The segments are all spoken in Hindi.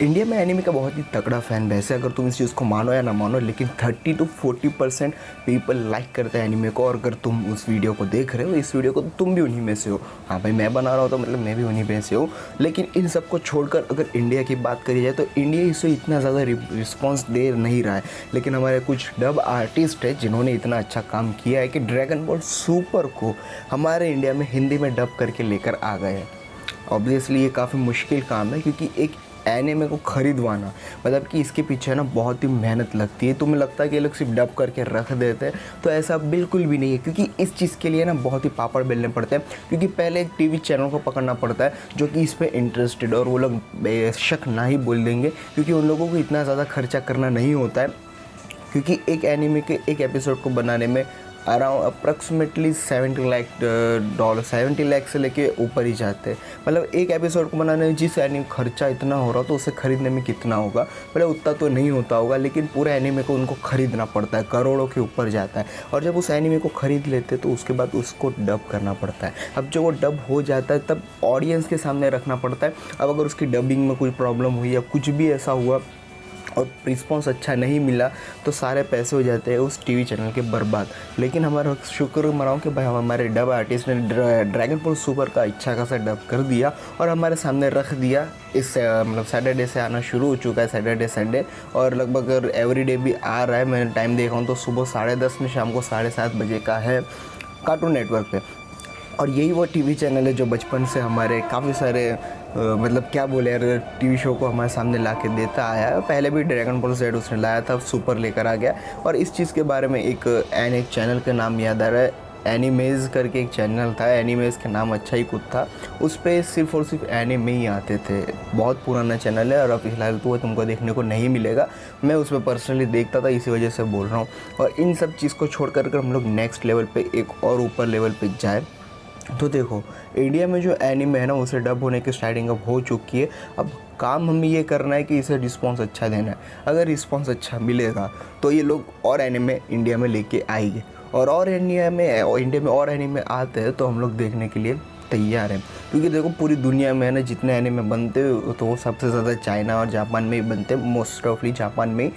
इंडिया में एनिमे का बहुत ही तगड़ा फ़ैन बेस है, अगर तुम इस चीज़ को मानो या ना मानो, लेकिन 30 to 40% पीपल लाइक करते हैं एनिमे को। और अगर तुम उस वीडियो को देख रहे हो, इस वीडियो को, तो तुम भी उन्हीं में से हो। हाँ भाई, मैं बना रहा हूँ तो मतलब मैं भी उन्हीं में से हूँ। लेकिन इन सब को छोड़कर अगर इंडिया की बात करी जाए तो इंडिया इसे इतना ज़्यादा रिस्पॉन्स दे नहीं रहा है। लेकिन हमारे कुछ डब आर्टिस्ट है जिन्होंने इतना अच्छा काम किया है कि ड्रैगन बॉल सुपर को हमारे इंडिया में हिंदी में डब करके लेकर आ गए हैं। ऑब्वियसली ये काफ़ी मुश्किल काम है, क्योंकि एक एनिमे को ख़रीदवाना, मतलब कि इसके पीछे ना बहुत ही मेहनत लगती है। तुम्हें लगता है कि ये लोग सिर्फ डब करके रख देते हैं, तो ऐसा बिल्कुल भी नहीं है। क्योंकि इस चीज़ के लिए ना बहुत ही पापड़ बेलने पड़ते हैं, क्योंकि पहले एक टीवी चैनल को पकड़ना पड़ता है जो कि इस पर इंटरेस्टेड, और वो लोग बेशक ना ही बोल देंगे, क्योंकि उन लोगों को इतना ज़्यादा खर्चा करना नहीं होता है। क्योंकि एक एनिमे के एक एपिसोड को बनाने में अराउंड अप्रॉक्सीमेटली $70 लाख से लेके ऊपर ही जाते हैं। मतलब एक एपिसोड को बनाने में जिस एनिमे खर्चा इतना हो रहा तो उसे ख़रीदने में कितना होगा, मतलब उतना तो नहीं होता होगा, लेकिन पूरे एनिमे को उनको ख़रीदना पड़ता है, करोड़ों के ऊपर जाता है। और जब उस एनिमे को ख़रीद लेते तो उसके बाद उसको डब करना पड़ता है। अब जब वो डब हो जाता है तब ऑडियंस के सामने रखना पड़ता है। अब अगर उसकी डबिंग में कोई प्रॉब्लम हुई या कुछ भी ऐसा हुआ और रिस्पॉन्स अच्छा नहीं मिला तो सारे पैसे हो जाते हैं उस टीवी चैनल के बर्बाद। लेकिन हमारा शुक्र मनाओ कि भाई हमारे डब आर्टिस्ट ने ड्रैगन बॉल सुपर का अच्छा खासा डब कर दिया और हमारे सामने रख दिया। इस मतलब सैटरडे से आना शुरू हो चुका है, सैटरडे संडे, और लगभग अगर एवरीडे भी आ रहा है। मैंने टाइम देखा हूँ तो सुबह 10:30 में, शाम को 7:30 बजे का है कार्टून नेटवर्क पे। और यही वो टीवी चैनल है जो बचपन से हमारे काफ़ी सारे मतलब क्या बोले यार, टीवी शो को हमारे सामने ला के देता आया है। पहले भी ड्रैगन बॉल जेड उसने लाया था, सुपर लेकर आ गया। और इस चीज़ के बारे में एक चैनल का नाम याद आ रहा है, एनिमेज करके एक चैनल था। एनिमेज का नाम अच्छा ही कुछ था, उस पर सिर्फ और सिर्फ एनिमे ही आते थे। बहुत पुराना चैनल है और अब फिलहाल तो वो तुमको देखने को नहीं मिलेगा। मैं उस पर पर्सनली देखता था, इसी वजह से बोल रहा हूँ। और इन सब चीज़ को छोड़ कर हम लोग नेक्स्ट लेवल पे, एक और ऊपर लेवल पे जाए तो देखो, इंडिया में जो एनिमे है ना उसे डब होने की स्टार्टिंग अब हो चुकी है। अब काम हमें ये करना है कि इसे रिस्पॉन्स अच्छा देना है। अगर रिस्पॉन्स अच्छा मिलेगा तो ये लोग और एनिमे इंडिया में लेके आएंगे, और इंडिया में और एनिमे आते हैं तो हम लोग देखने के लिए तैयार हैं। क्योंकि देखो, पूरी दुनिया में है ना जितने एनिमे बनते हैं तो वो सबसे ज़्यादा चाइना और जापान में ही बनते हैं, मोस्ट ऑफली जापान में ही।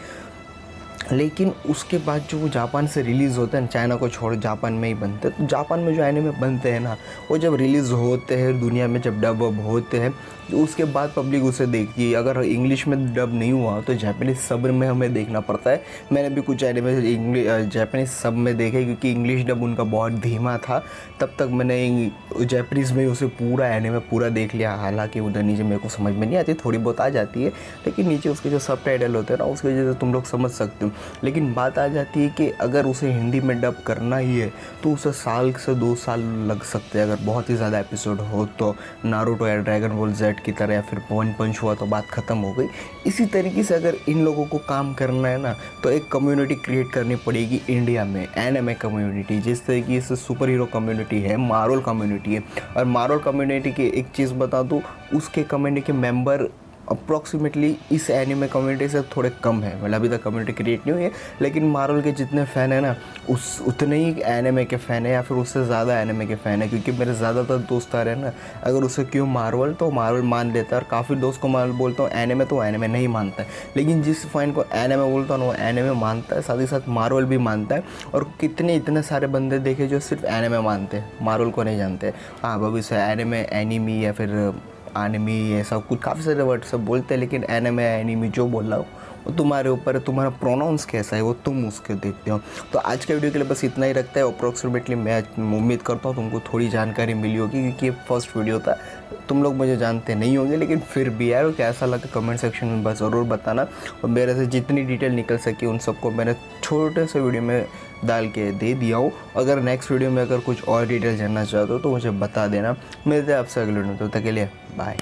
लेकिन उसके बाद जो वो जापान से रिलीज़ होते हैं, चाइना को छोड़ जापान में ही बनते हैं। तो जापान में जो एनिमे बनते हैं ना, वो जब रिलीज़ होते हैं दुनिया में, जब डब अब होते हैं तो उसके बाद पब्लिक उसे देखती है। अगर इंग्लिश में डब नहीं हुआ तो जापानीज़ सब में हमें देखना पड़ता है। मैंने भी कुछ एनिमे जापानीज़ सब में देखे, क्योंकि इंग्लिश डब उनका बहुत धीमा था। तब तक मैंने जापानीज़ में उसे पूरा एनिमे पूरा देख लिया। हालांकि उधर नीचे मेरे को समझ में नहीं आती, थोड़ी बहुत आ जाती है, लेकिन नीचे उसके जो सबटाइटल होते हैं ना, उसकी वजह से तुम लोग समझ सकते हो। लेकिन बात आ जाती है कि अगर उसे हिंदी में डब करना ही है तो उसे 1 से 2 साल लग सकते हैं, अगर बहुत ही ज़्यादा एपिसोड हो तो। नारुतो या ड्रैगन बॉल जेड की तरह, या फिर वन पंच हुआ तो बात ख़त्म हो गई। इसी तरीके से अगर इन लोगों को काम करना है ना तो एक कम्युनिटी क्रिएट करनी पड़ेगी इंडिया में, एनिमे कम्युनिटी। जिस तरीके से सुपर हीरो कम्युनिटी है, मार्वल कम्युनिटी है। और मार्वल कम्युनिटी की एक चीज़ बता दूँ, उसके कम्युनिटी के मेंबर अप्रॉक्सीमेटली इस एनिमे कम्युनिटी से थोड़े कम है। मतलब अभी तक कम्युनिटी क्रिएट नहीं हुई है, लेकिन मार्वल के जितने फ़ैन हैं ना उतने ही एनिमे के फ़ैन है, या फिर उससे ज़्यादा एनिमे के फ़ैन है। क्योंकि मेरे ज़्यादातर दोस्त आ रहे हैं ना, अगर उसे क्यों मार्वल, तो मार्वल मान लेता है। और काफ़ी दोस्त को मार्वल बोलता हूँ एनिमे, तो एनिमे नहीं मानता है। लेकिन जिस फ़ैन को एनिमे बोलता हूँ वो एनिमे मानता है, साथ ही साथ मार्वल भी मानता है। और इतने सारे बंदे देखे जो सिर्फ एनिमे मानते हैं, मार्वल को नहीं जानते। हाँ, भविष्य एनिमे, एनिमी या फिर एनिमी, ऐसा कुछ काफ़ी सारे वर्ड सब बोलते हैं। लेकिन एनिमे, एनिमी जो बोल रहा हो वो तुम्हारे ऊपर है, तुम्हारा प्रोनाउंस कैसा है वो तुम उसके देखते हो। तो आज के वीडियो के लिए बस इतना ही रखता है। अप्रोक्सीमेटली मैं उम्मीद करता हूँ तुमको थोड़ी जानकारी मिली होगी, क्योंकि ये फर्स्ट वीडियो था। तुम लोग मुझे जानते नहीं होंगे, लेकिन फिर भी यार कैसा लगा कमेंट सेक्शन में बस ज़रूर बताना। और मेरे से जितनी डिटेल निकल सकी उन सबको मैंने छोटे से वीडियो में डाल के दे दिया हूँ। अगर नेक्स्ट वीडियो में अगर कुछ और डिटेल जानना चाहते हो तो मुझे बता देना। मिलते हैं आपसे अगले वीडियो में, तब तक के लिए बाय।